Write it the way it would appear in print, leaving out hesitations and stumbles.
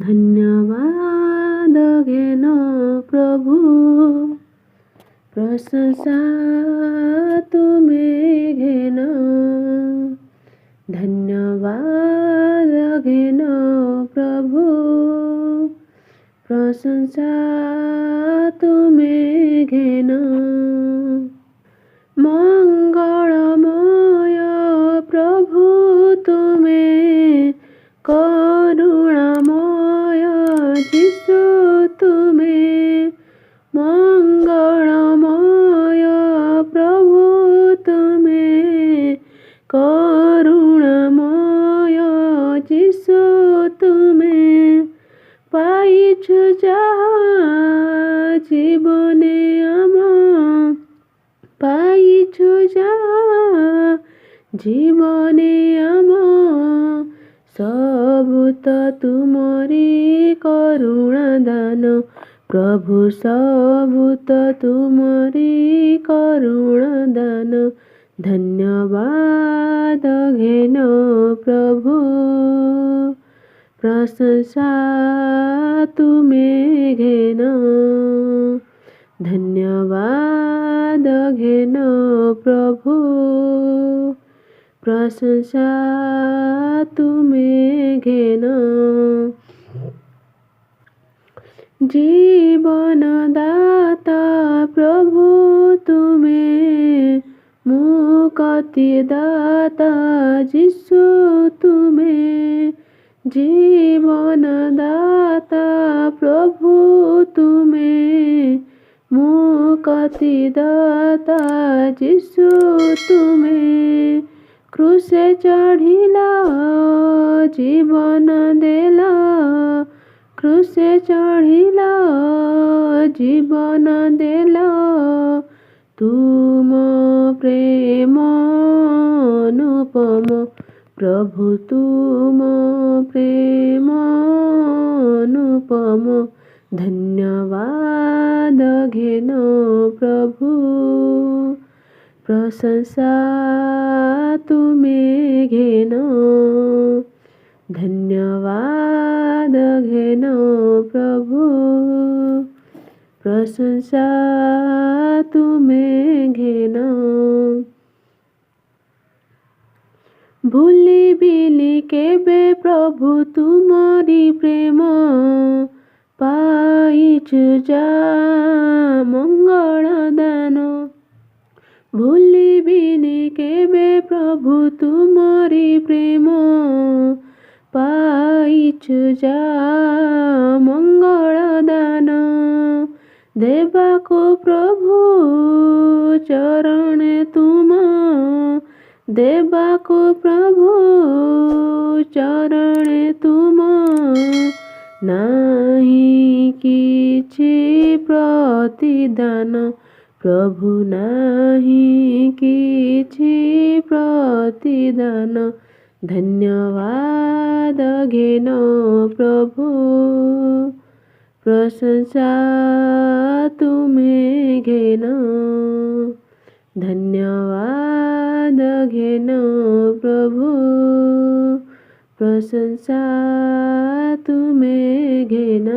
धन्यवाद घेन प्रभु प्रशंसा तुमे घेन धन्यवाद घेन प्रभु प्रशंसा तुमे घेन मंगलमय प्रभु तुमे करुणामय जिसु तुमे मंगलमय प्रभु तुमे करुणामय जिसु तुमे पाइछु जहाँ जीवने आम पाइछु जहाँ जीवने आम सबु त तुमरी करुणा दान प्रभु सबु त तुमरी करुणा दान धन्यवाद घेन प्रभु प्रशंसा तुमे घेन धन्यवाद घेन प्रभु प्रशंसा तुमे घेन जीवन दाता प्रभु तुमे मुक्ति दाता जिसु तुमे जीवन दाता प्रभु तुमे मुक्ति दाता जिसु तुमे क्रूसे चढ़िला जीवन देला क्रूसे चढ़िला जीवन देला तुम प्रेम अनुपम प्रभु तुम प्रेम अनुपम धन्यवाद घेन प्रभु प्रशंसा तुमे घेन धन्यवाद घेन प्रभु प्रशंसा तुमे घेन भूली बिली केबे प्रभु तुमरी प्रेम पाइछु जा मंगल दान भूली बिली केबे प्रभु तुमरी प्रेम पाइछु जा मंगल दान देवाको प्रभु चरण तुम देवाको प्रभु चरण तुम नाही किछि प्रतिदान प्रभु नाही किछि प्रतिदान धन्यवाद घेन प्रभु प्रशंसा तुमे घेन धन्यवाद घेन प्रभु प्रशंसा तुमे घेन।